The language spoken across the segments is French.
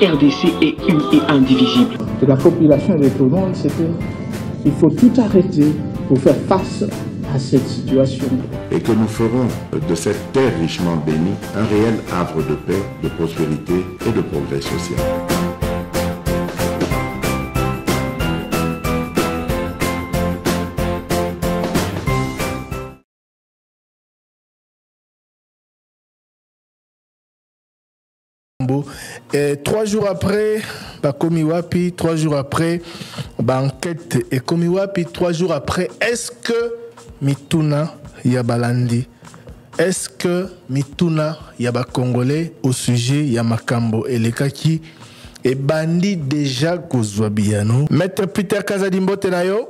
RDC est une et indivisible. De la population et de tout le monde, c'est qu'il faut tout arrêter pour faire face à cette situation. Et que nous ferons de cette terre richement bénie un réel havre de paix, de prospérité et de progrès social. Et 3 jours après, Komiwapi, 3 jours après, enquête et Komiwapi, 3 jours après, est-ce que Mituna Yabalandi, est-ce que Mituna Yaba-Congolais au sujet Yamakambo et les Kaki et Bandi déjà Kozwabiano? Maître Peter Kazadimbo Tenayo?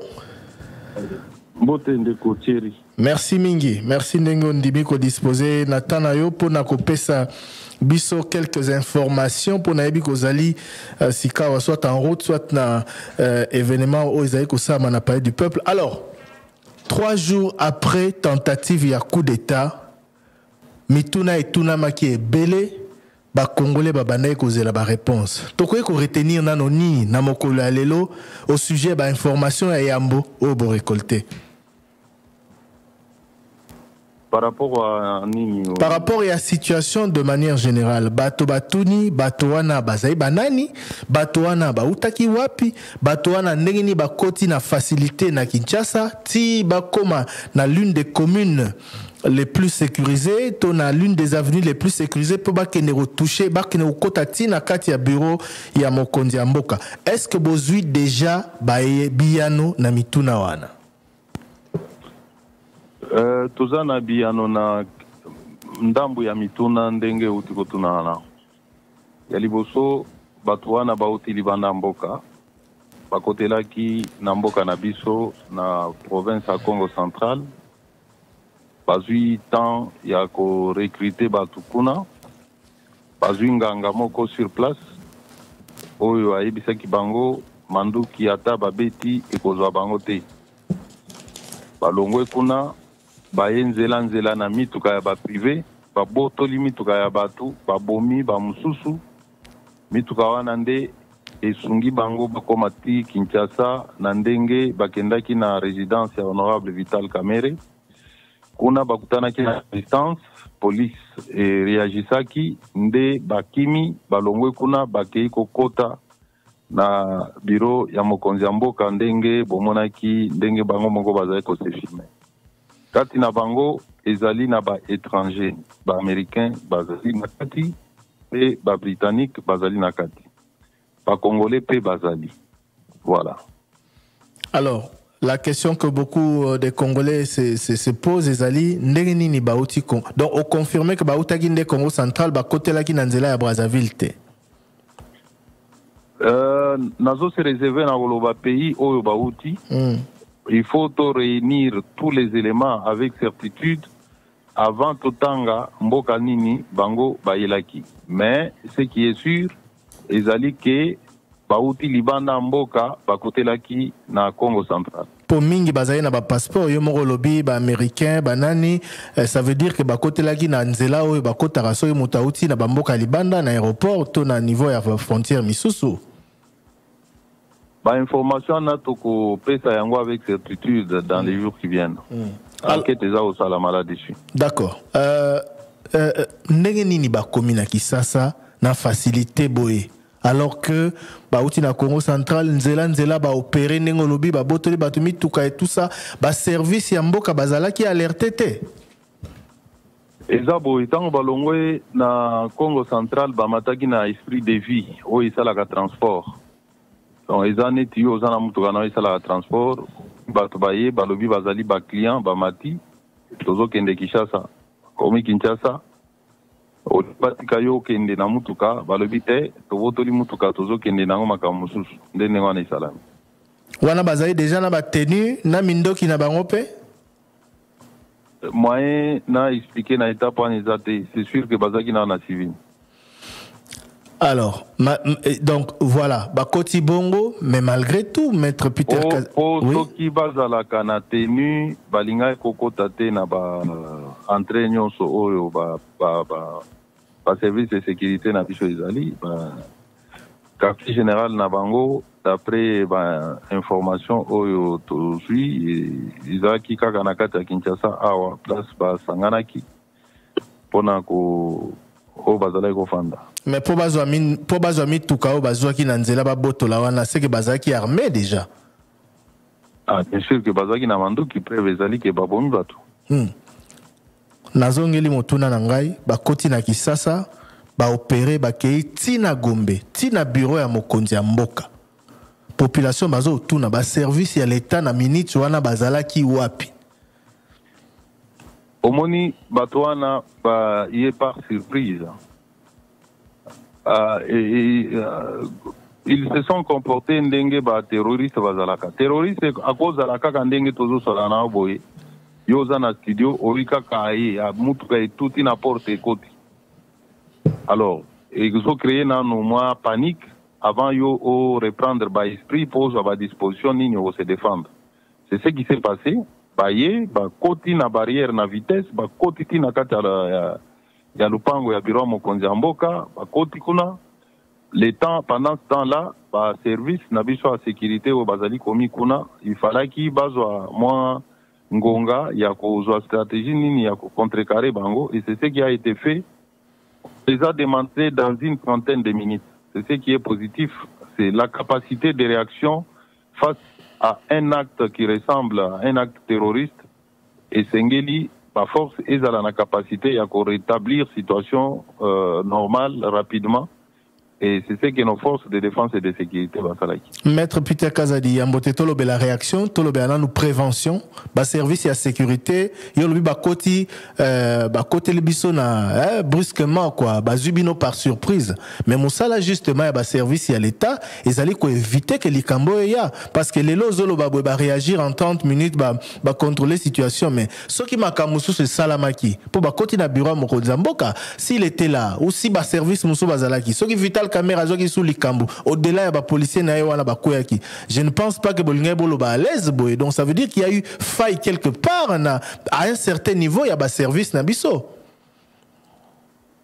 Merci Mingi, merci Nengo Ndimiko disposé Natanayo pour Nakopesa biso quelques informations pour nayebi kozali sikawa soit en route soit na événement où ils kosama na palais du peuple. Alors 3 jours après tentative ya coup d'état Mituna et Tuna maki belé ba congolais ba banaye kozela ba réponse tokoye ko retenir nanoni na mokolo ya lelo au sujet ba information ya yambo au bo récolté. Par rapport à nini? Par rapport à la situation de manière générale, bato batuni, bato wana bazai banani, bato wana bautaki wapi, bato wana ndengeni bakoti na facilité na Kinshasa, ti bakoma na l'une des communes les plus sécurisées, to na l'une des avenues les plus sécurisées pour bakene retoucher, bakene ukota ti na kati ya bureau ya mokonzi ya mboka. Est-ce que bozui déjà baye biyano na mituna wana? Tozana biyano na ndambu ya mituna ndenge uti kotunana ya liboso batu wana bauti libanda mboka bakotelaki na mboka na biso na province ya Congo Central bazui temps ya ko recruter batu kuna bazui nganga moko sur place oyo ayebisaki bango manduki ata babeti ekozwa bango te balongwe kuna baye nzela na mituka ya ba privé babotoli mituka ya batu babomi ba mususu mituka wana nde esungi bango bakoma ti Kinshasa na ndenge bakendaki na résidence ya honorable Vital Kamerhe kuna bakutanaki na distance police e reagisaki nde bakimi balongwe kuna bakei kokota na bureau ya mokonzi ya mboka ndenge bomonaki ndenge bango moko bazali kosefilme kati na bango ezali na ba étranger ba américain bazali na kati pe ba britannique bazali na kati ba congolais pe bazali. Voilà. Alors la question que beaucoup de Congolais se posent ezali ndenge nini bauti kon donc on confirme que bautaki nde Congo central ba côté la ki na nzela ya Brazzaville te. Nazo se réserver na woloba pays oyo bauti. Il faut réunir tous les éléments avec certitude avant totanga mboka nini bango bayelaki. Mais ce qui est sûr, ezali ke bauti libanda mboka bakotelaki na Congo central. Pour mingi bazali na ba passeport yo moko lobi ba américain banani ça veut dire que bakotelaki na nzela oyo bakotaka so yo mutauti na bamboka libanda na aéroport to na niveau ya frontière misusu. Ba information na toko pesa yango avec certitude dans les jours qui viennent. Enquête eza au salamala dessus. D'accord. Ndenge nini bakomi na Kisasa na facilité boye alors que bauti na Congo central nzela ba opérer ndenge lobi ba botoli batumi tuka et tout ça ba service ya mboka bazalaki alerté te. Eza boye tango balongwe na Congo central ba mataki na esprit de vie o isalaka transport. Donc eza neti yo zana mutuka na isalaka transport bato baye balobi bazali ba client ba mati tozo kende Kinshasa komi Kinshasa o patika yo kende na mutuka balobi te tobotoli mutuka tozo kende nango makambo mususu ndenge wana isalami wana bazali déjà na ba tenue na mindoki na bango pe moyen na expliquer na étape wana eza te c'est sûr que bazaki na civil. Alors, donc voilà, Bakoti Bongo, mais malgré tout, Maître Peter Soki bazala kana tenu balinga koko tate na ba entraînement so oyo ba service de sécurité na biso ezali quartier général Nabango, d'après information oyo tozui izaki kaka na kati ya Kinshasa awa place basanganaki pona ko o bazalaki kofanda. Mais pour bazwa mituka o bazwaki na nzela babotola wana c'est que bazaki armé déjà. Ah, bien sûr que bazaki na manduki preuve ezali ke babomi bato. Nazongeli motuna na ngai bakoti na Kisasa ba opérer bakei tina Gombe tina bureau ya mokonzi ya mboka. Population bazo tuna ba service ya l'état na minute wana bazalaki wapi. Omoni bato wana ba yé par surprise. Ils se sont comportés ndenge ba terroriste bazalaka. Terroriste à cause de la kaka ndenge tozo solana boye. Yoza na studio orika kaye a mutuka et tout na porte côté. Alors, ils ont créé na no mois panique avant yo reprendre ba esprit pour à disposition ni se défendre. C'est ce qui s'est passé. Baye ba côté na barrière na vitesse ba côté na kata ya lupango ya bureau mokonzi mboka ba côté kuna le temps pendant ce temps-là ba service na biso à sécurité au bazali komi kuna il fallait ki bazwa moi ngonga ya kozwa stratégie nini ya contrecarrer bango et c'est ce qui a été fait. On les a démantelés dans une trentaine de minutes. C'est ce qui est positif, c'est la capacité de réaction face à un acte qui ressemble à un acte terroriste. Et Sengeli, par force, ils ont la capacité à rétablir la situation normale rapidement. Et c'est ce que nos forces de défense et de sécurité vont faire. Maître Peter Kazadi, Yambote Tolobe la réaction, Tolobe nous prévention, bas service et sécurité, yolobi bakoti le bisona brusquement quoi, bazubino par surprise. Mais moussala justement bas service et à l'état, ils allaient quoi éviter que les cambo ya parce que les lozolo ba réagir en 30 minutes ba contrôler situation mais ce qui m'a kamusu c'est salamaki pour bakoti na bureau mokonzi mboka s'il était là ou si bas service musu bazalaki ce qui vital caméra zoki sous likambo au-delà ya ba policier na wana ba koyaki je ne pense pas que bolinga bolo ba à l'aise boy donc ça veut dire qu'il y a eu faille quelque part à un certain niveau ya ba service na biso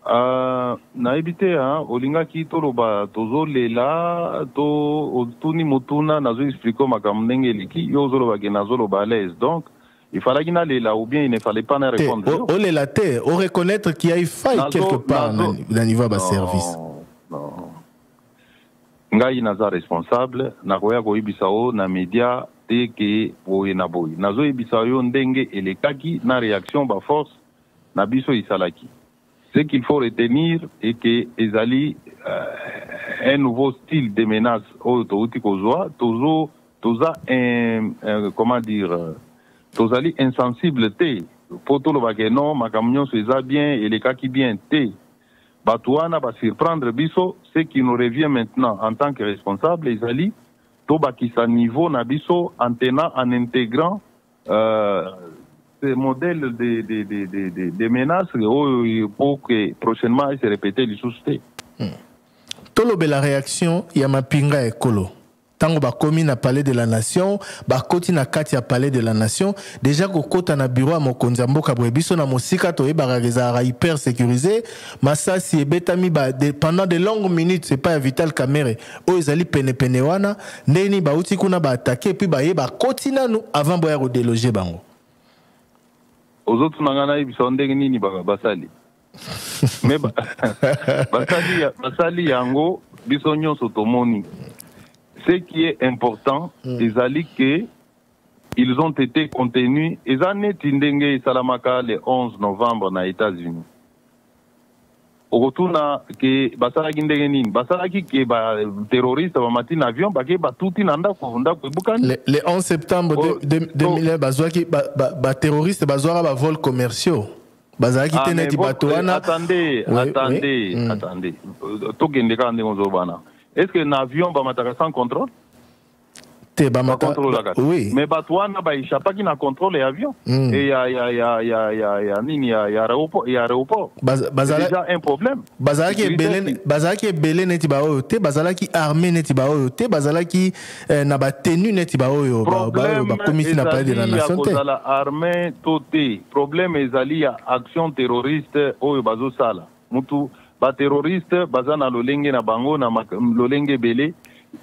na évité hein olinga ki tolo ba tozo lela to tuni mutuna nazo expliquer makamndenge liki yo zolo ba genazolo ba à l'aise donc il fallait qu'il n'allait là ou bien il ne fallait pas ne répondre. On les laté, on reconnaître qu'il y a eu faille quelque part dans le niveau de service. Non. Ngai naza responsable na koya ko ibisao na media te ke boye na boye. Nazo ibisao yo ndenge elekaki na réaction ba force na biso isalaki. Ce qu'il faut retenir est que ezali un nouveau style de menace au touti kozwa toza comment dire tozali insensible te poto lo bageno makamnyo seza bien elekaki bien te. Batouana va surprendre biso, ce qui nous revient maintenant en tant que responsable, les alliés, to bakisa niveau na biso en intégrant ces modèles de menaces pour que prochainement il se répète les souscrits. Tolobe la réaction, il y a ma pinga ekolo. Tango bakomi na palais de la nation, bakoti na kati ya palais de la nation, déjà kokota na bureau à mokonzi mboka bwebiso na mosika to ebarageza hyper sécurisé, masasi ebetami pendant de longues minutes, c'est pas vital caméra. O ezali pene wana, ndeni ba uti kuna ba attaquer puis ba yeba koti na nous avant boya ko déloger bango. Aux autres nangana ibiso ndenge nini basali. Mais basali yango biso nyonso tomoni. Ce qui est important, c'est qu'ils ont été contenus. Ils ont été indengés Salamaka le 11 novembre aux États-Unis. Au retour, que Basaraki Ndengenin, Basaraki qui est terroriste, Bamatin avion, tout le 11 septembre 2000, Bazouaki, terroriste, Bazouara, vol commerciaux. Bazaraki teneti Batouana. Attendez. Tout Gendeka Ndengozobana. Est-ce que l'avion va mataka sans contrôle? Oui. Mais Batouana va échapper qui n'a contrôle l'avion. Et il y a aéroport. C'est déjà un problème. Bazalaki est belé neti ba oyote, bazalaki armé neti ba oyote, bazalaki na ba tenu neti ba oyo ba comité na palais de la nation. Bazala armé toté. Problème ezali ya action terroriste oyo bazo sala. Mutu ba terroriste bazana lolenge na bango na lolenge belé.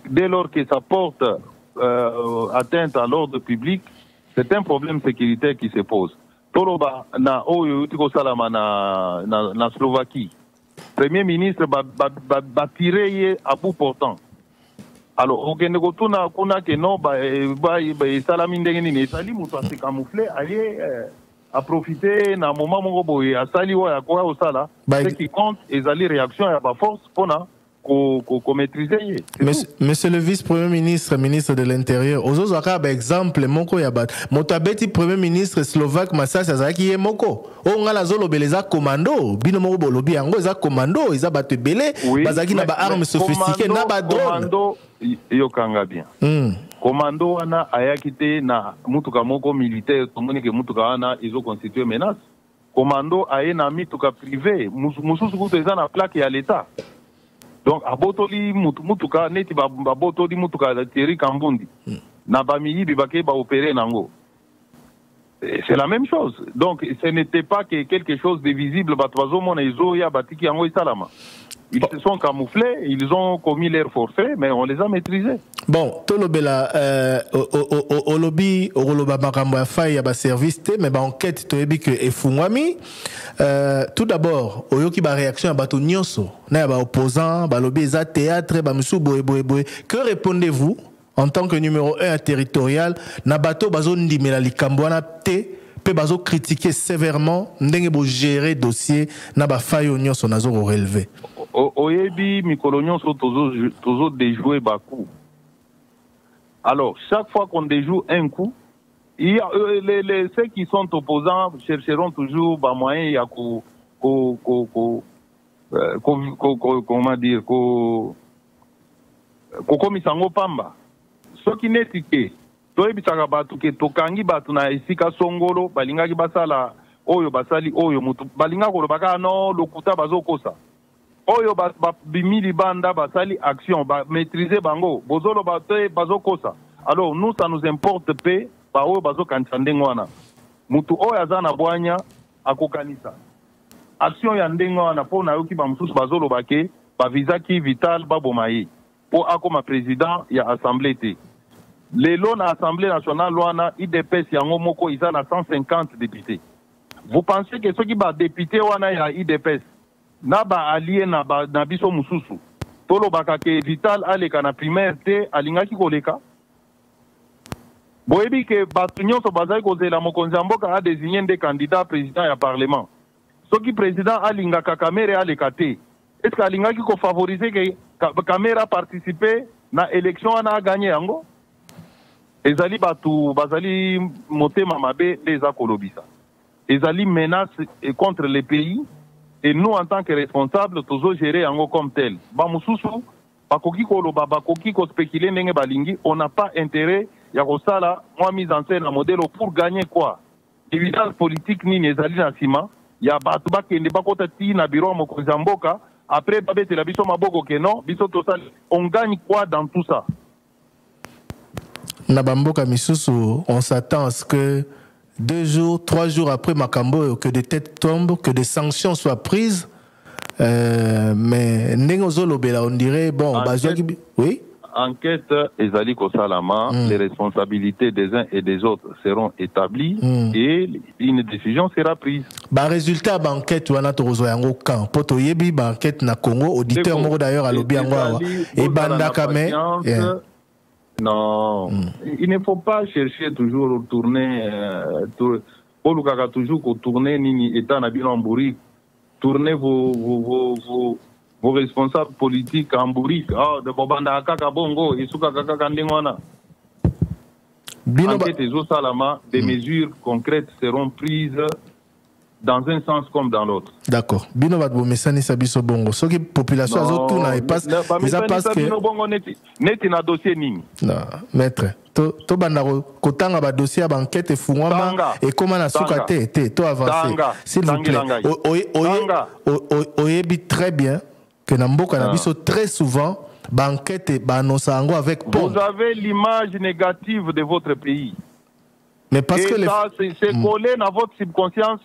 Dès lors que ça porte atteinte à l'ordre public, c'est un problème sécuritaire qui se pose. Toloba na oyo tiko salama na Slovaquie. Premier ministre ba tiré à bout portant. Alors, au Kenya kotuna kuna que non ba salami ndenge ni sali muto se camoufler aller à profiter na moment moko boye asali wa kwa osala. Ce qui compte ezali réaction ya ba force pona ko maîtriser. Monsieur le vice-premier ministre, ministre de l'Intérieur, aux autres cas, par exemple, moko yabat, motabeti premier ministre slovaque Massas Azaki ye moko. O ngala zolo beleza commando, bino moko bolobi yango za commando, ils abattent belé, bazaki na ba armes sophistiquées, na ba drone. Commando yo kanga bien. Commando wana ayakite na mutuka moko militaire, tomoni ke mutuka wana izo constituer menace. Commando aye na mituka privé, mususu kuto eza na plaque ya l'état. Donc, abotoli mutuka neti babotoli mutuka Thierry Kambundi. Na bamiyi bibake ba opérer nango. C'est la même chose. Donc, ce n'était pas que quelque chose de visible. Batwazo mona izo ya batiki yango isalama. Ils se sont camouflés, ils ont commis leur forfait, mais on les a maîtrisés. Bon, Tolobela, au lobby, au lobby makambo ya faille ya ba service te, mais ba enquête to ebi que efungwami. Tout d'abord, oyoki ba réaction ya bato nyonso, na ba opposant, ba lobby eza théâtre, ba musu boye. Que répondez-vous en tant que numéro 1 territorial na bato bazo ndimela likambo wana te? Pe bazo critiquer sévèrement ndenge bo gérer dossier na ba faille nyonso nazo relever. Oyebi mikolo nyonso tozo déjouer ba coup. Alors chaque fois qu'on déjoue un coup, il y a ceux qui sont opposants chercheront toujours ba moyen ya comment dire komisango pamba. Ce qui n'est que toyebisaka batu ke tokangi batu na esika songolo balingaki basala oyo basali oyo mutu balinga kolobaka no lokuta bazokosa oyo bimili banda basali action ba maîtriser bango bozolo bate bazokosa. Alors nous ça nous importe pe ba oyo bazokanisa ndenge wana mutu oyo azana bwanya akokanisa action ya ndenge wana po na yoki ba mususu bazolo bake ba visaki vital babomaye po akoma président ya assemblée te. Les lois à l'Assemblée nationale, IDPS, Yangomoko, ils ont 150 députés. Vous pensez que ceux qui sont députés, il y a IDPS, Naba allié na biso mususu. Tolo bakake vital aleka na primaire te alingaki koleka. Boyebi que batunyo so bazai kozela mokonzi mboka a désigné des candidats président ya parlement. Ceux qui président alingaka kamere aleka te. Est-ce que alingaki ko favoriser que kamera participer na élection ana gagner yango? Ezali batu bazali motema mabe des akolobisa. Ezali menace contre les pays et nous en tant que responsables toujours gérer yango comme tel. Ba mususu bakoki koloba bakoki ko spéculer ndenge balingi, on n'a pas intérêt ya kosala moi mise en scène un modèle pour gagner quoi. Évidence politique ni ezali na sima ya batu bakende bakota ti na bureau mokonzi mboka après babete la biso maboko ke non biso tosali on gagne quoi dans tout ça? Nabamboka Misusu, on s'attend à ce que 2 jours, 3 jours après Makambo, que des têtes tombent, que des sanctions soient prises. Mais on dirait, bon, oui. Enquête Ezali Kosalama, les responsabilités des uns et des autres seront établies et une décision sera prise. Bah, résultat, enquête, on a toujours un camp. Poto yebi, enquête na Congo, auditeur moro d'ailleurs à l'Obiangwa et Bandakame. Non, il ne faut pas chercher toujours tourner, toujours tourner nini état nabilamburi, tourner vos responsables politiques en bourrique. Ah, de Bobanda Kaka Bongo, et Souka Kaka Ndingwana. Enquête et Salama, des mesures concrètes seront prises dans un sens comme dans l'autre. D'accord. Bino Badbo Messani Sabiso Bongo. Ce qui population a tout na passe mais parce que neti na dossier nini. Non, maître. To bandaro kotanga ba dossier ba enquête et fungwama et comment na soukate to avancer. S'il vous plaît. Oyebi très bien que na mboka na biso très souvent ba enquête et ba annonçango avec pont. Vous avez l'image négative de votre pays. Mais parce et que ça c'est collé dans votre subconscience.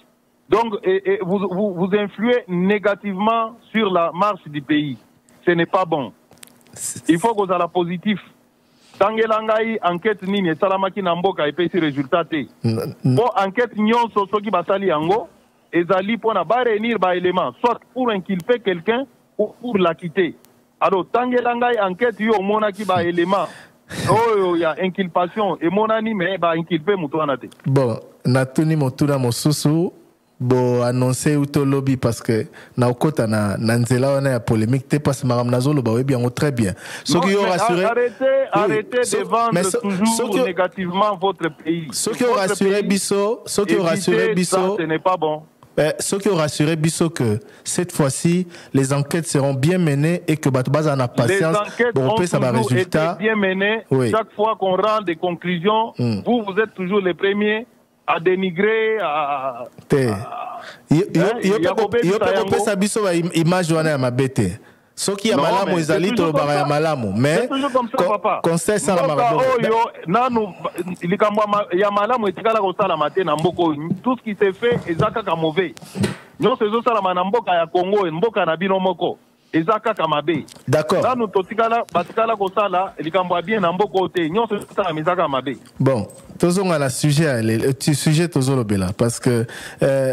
Donc, vous influez négativement sur la marche du pays. Ce n'est pas bon. Il faut que vous ayez positif. Tangelangai enquête nini salamaki namboka et puis résultat té. Bon enquête nyonso soki basali yango ezali pona ba réunir ba éléments soit pour inculper quelqu'un ou pour l'acquitter. Alors tangelangai enquête yo monaki ba éléments. Oh il y a inculpation et monani mais ba inculper muto anate. Bon, natuni motuna mosusu bo annoncer auto lobby parce que na okota na nzela wana ya polémique te parce que madame Nazolo ba bien très bien. Ce qui aura rassuré arrêtez de vendre toujours négativement votre pays. Ce qui aura rassuré Bisso, ce qui aura rassuré Bisso, ce n'est pas bon. Ce qui aura rassuré Bisso que cette fois-ci les enquêtes seront bien menées et que Batoubaza en a patience pour repérer ça va résultat. Bien menées. Oui. Chaque fois qu'on rend des conclusions, vous êtes toujours les premiers à dénigrer, à... Yopesa biso ba image wana ya mabete. Soki ya malamu ezali to bara ya malamu. Mais conseil ça la marabo. Nanu likambo ya malamu etikala ko sala matin na mboko. Tout ce qui s'est fait ezaka ka mauvais. Nyo sezo sala na mboka ya Congo, mboka na bino moko. Ezaka ka mabe. D'accord. Nanu totikala batikala ko sala likambo bien na mboko te. Nyo sezo sala mizaka mabe. Bon. Tozonga la sujet le petit sujet tozolo bela parce que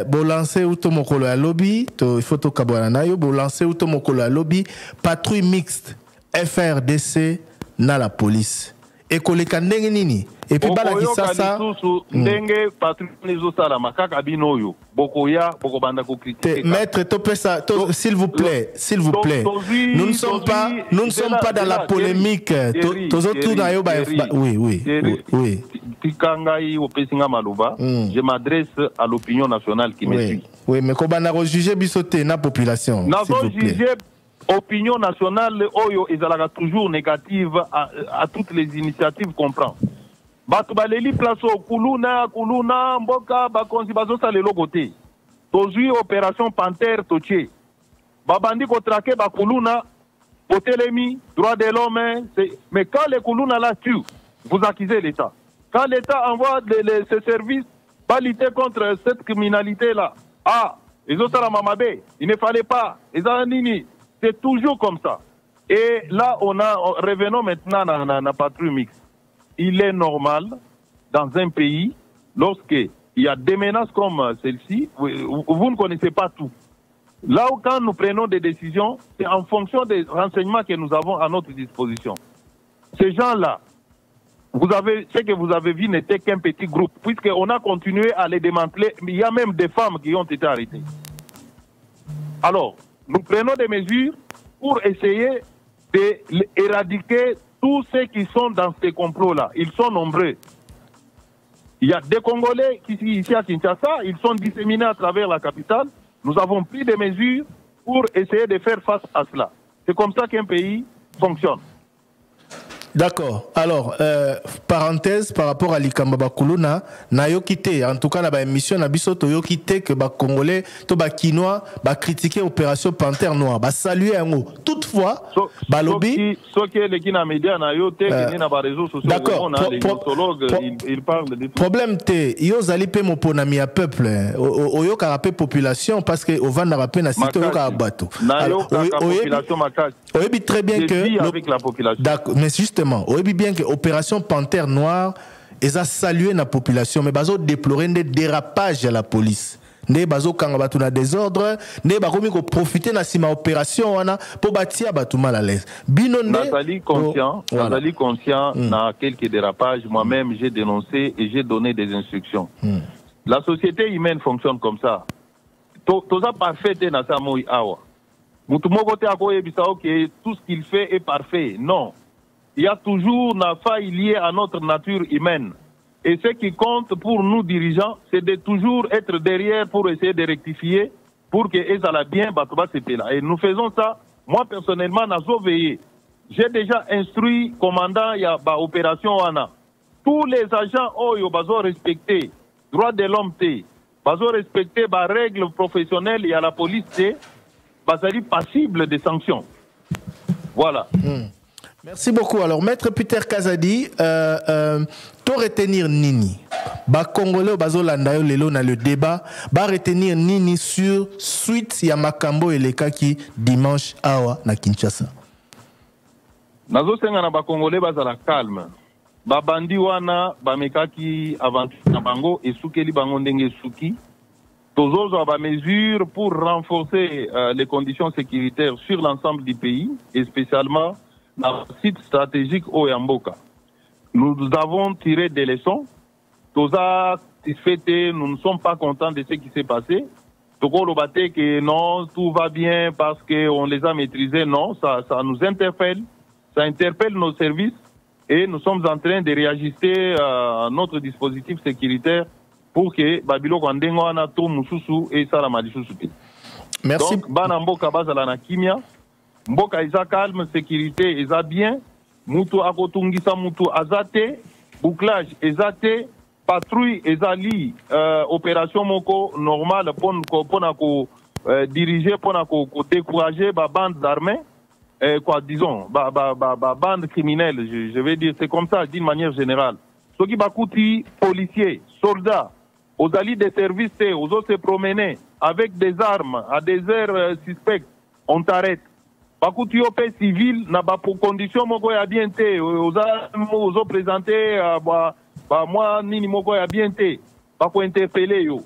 bo lancer auto mokolo ya lobby to il faut to kabwana nayo bo lancer auto mokolo ya lobby patrouille mixte FRDC na la police et koleka ndenge nini et puis bala kisasa ndenge patrouille nezo sala makaka bino yo bokoya boko banda ko critiquer maître to pesa s'il vous plaît nous ne sommes pas dans la polémique tozo tout na yo ba oui Tikangai au Pessinga Malouba, je m'adresse à l'opinion nationale qui me suit. Oui, mais comment on a jugé bisoté na population? Nous avons jugé opinion nationale, Oyo, et toujours négative à toutes les initiatives qu'on prend. Batubaleli place au Kuluna, Mboka, Bakonzi, Bazosa, le logoté. Tozui opération Panthère, Toché. Babandi Kotrake, Bakuluna, Potelemi, droit de l'homme, mais quand les Kuluna là tuent, vous accusez l'État. Quand l'État envoie ses services pas lutter contre cette criminalité-là, ils ont la mamabé, il ne fallait pas, c'est toujours comme ça. Et là, revenons maintenant à la patrouille mixte. Il est normal, dans un pays, lorsqu'il y a des menaces comme celle-ci, vous ne connaissez pas tout. Là où quand nous prenons des décisions, c'est en fonction des renseignements que nous avons à notre disposition. Ces gens-là, ce que vous avez vu n'était qu'un petit groupe, puisqu'on a continué à les démanteler. Il y a même des femmes qui ont été arrêtées. Alors, nous prenons des mesures pour essayer d'éradiquer tous ceux qui sont dans ces complots-là. Ils sont nombreux. Il y a des Congolais qui sont ici à Kinshasa, ils sont disséminés à travers la capitale. Nous avons pris des mesures pour essayer de faire face à cela. C'est comme ça qu'un pays fonctionne. D'accord. Alors, parenthèse par rapport à l'Ikamba Bakuluna, na yo quitté, en tout cas, na ba émission na biso to yo quitté que ba Congolais, to ba Kinois, ba critiquer opération Panthère Noire, ba saluer un mot. Toutefois, ba lobby. Ce qui est les Kina médias na yo té qui na ba réseaux sociaux. D'accord. Les sociologues, ils parlent de tout. Problème té, yo zali pe mo ponami à peuple, oyo karapé population parce que au vanda rapé na site yo ka bato. Na yo population makasi. Oyebi très bien que avec la population. D'accord, mais justement on dit bien que l'opération Panthère Noire ils a salué la population mais ils ont déploré des dérapages à la police. Ils ont fait des désordres, ils ont profité de cette opération pour bâtir mal à l'aise. Nathalie conscient dans quelques dérapages, moi-même j'ai dénoncé et j'ai donné des instructions. La société humaine fonctionne comme ça. Tout ça parfait dans sa mouille awa. Tout ce qu'il fait est parfait. Non. Il y a toujours une faille liée à notre nature humaine. Et ce qui compte pour nous dirigeants, c'est de toujours être derrière pour essayer de rectifier, pour que ça aille bien, là. Et nous faisons ça. Moi, personnellement, j'ai déjà instruit commandant il y a opération Wana. Tous les agents ont respecté droit de l'homme, respecté les règles professionnelles et à la police, passible de sanctions. Voilà. Merci beaucoup. Alors, Maître Peter Kazadi, to retenir nini? Ba Congolais bazolanda yo lelo na le débat, ba retenir nini sur suite ya makambo eleka ki dimanche awa na Kinshasa? Nazo senga na ba Congolais bazala calme. Ba bandi wana ba mekaki avant na bango esukeli bango ndenge suki. Tozozo ba mesures pour renforcer les conditions sécuritaires sur l'ensemble du pays et spécialement dans le site stratégique Oyamboka. Nous avons tiré des leçons. Nous ne sommes pas contents de ce qui s'est passé. Que non, tout va bien parce qu'on les a maîtrisés. Non, ça nous interpelle. Ça interpelle nos services et nous sommes en train de réajuster notre dispositif sécuritaire pour que Babilo Kwandengo Anato Mususu et Salamadi Susuti. Merci. Donc, Banamboka Bazalana Kimia. Mboka isa calme, sécurité isa bien, mutu akotungisa mutu azate, bouclage ezate, patrouille ezali, opération moko normale pona ko diriger, pona ko décourager ba bande d'armée, quoi disons, ba bande criminelle, je vais dire, c'est comme ça d'une manière générale. Ceux qui bakouti policiers, soldats, aux alliés des services, aux autres se promener avec des armes à des heures suspectes, on t'arrête. Bakuti yo pe civil na ba pour condition moko ya bien té ozo présenter ba moi nini moko ya bien té ba ko interpeller yo.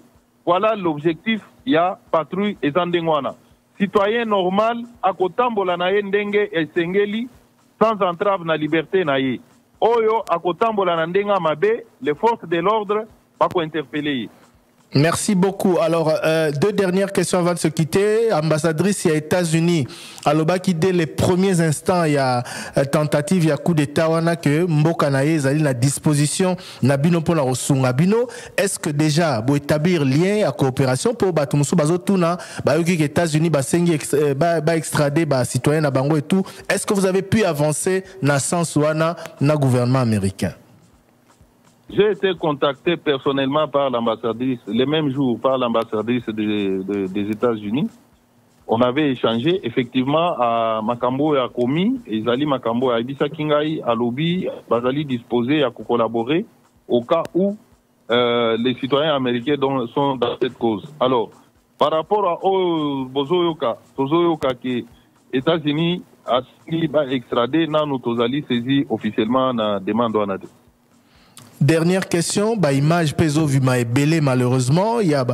Voilà l'objectif ya patrouille ezandengwana. Citoyen normal akotambola na ye ndenge esengeli sans entrave na liberté na ye. Oyo akotambola na ndenga mabe, les forces de l'ordre ba ko interpeller. Merci beaucoup. Alors, deux dernières questions avant de se quitter. Ambassadrice, il y a États-Unis. Alors, qui dès les premiers instants, il y a tentative, il y a coup d'État, que Mboka Naye, Zali, la disposition, Nabino pour la Osungabino. Est-ce que déjà, pour établir lien à coopération pour Batumusu, Bazotuna, les États-Unis, extrader, citoyens, Bango et tout. Est-ce que vous avez pu avancer dans le sens où na gouvernement américain? J'ai été contacté personnellement par l'ambassadrice, le même jour par l'ambassadrice des États-Unis. On avait échangé effectivement à Makambo et à Komi, et Zali Makambo et à Ibisa Kingai, à Lobby, Bazali disposé à collaborer au cas où les citoyens américains sont dans cette cause. Alors, par rapport à Bozoyoka qui États-Unis a extradé, nous Tozali saisi officiellement na demande douane. Dernière question, image peso vu belé malheureusement, il y a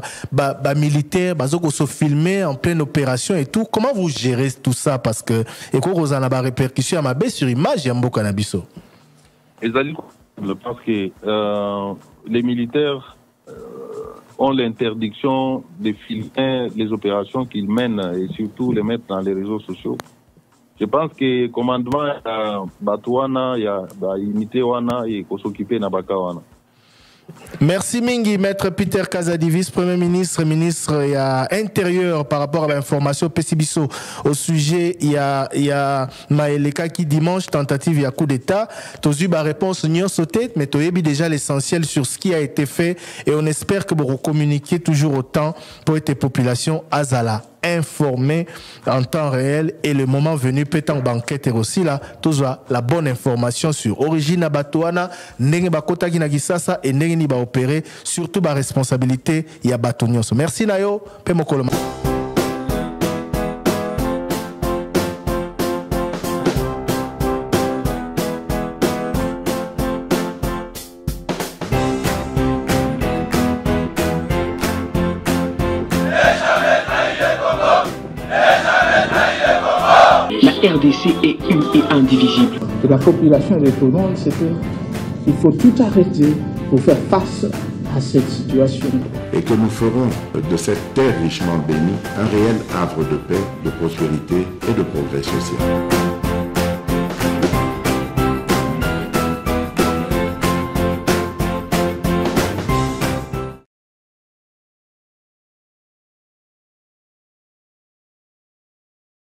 militaires, qui sont filmés en pleine opération et tout. Comment vous gérez tout ça parce que et quoi vous en avez répercussion à ma baisse sur image et en cannabis. Parce que les militaires ont l'interdiction de filmer les opérations qu'ils mènent et surtout les mettre dans les réseaux sociaux. Je pense que le commandement Batouana, il y a unité Wana et qu'on s'occupe na Bakawana. Merci Mingi, Maître Peter Kazadi, vice-premier ministre, ministre intérieur par rapport à l'information Pessibiso au sujet il y a Maeleka qui dimanche tentative il y a coup d'état. Tozu ba réponse nyon sauté mais toyebi déjà l'essentiel sur ce qui a été fait et on espère que vous communiquez toujours autant pour être population azala informé en temps réel et le moment venu peut-être banquette aussi là toujours la bonne information sur origine Abatoana ndenge bakota ki na Kisasa et ndenge ni ba opérer surtout ba responsabilité ya batonyoso. Merci nayo pe mokoloma. La RDC est une et indivisible. Et la population répondante, c'est qu'il faut tout arrêter pour faire face à cette situation. Et que nous ferons de cette terre richement bénie un réel havre de paix, de prospérité et de progrès social.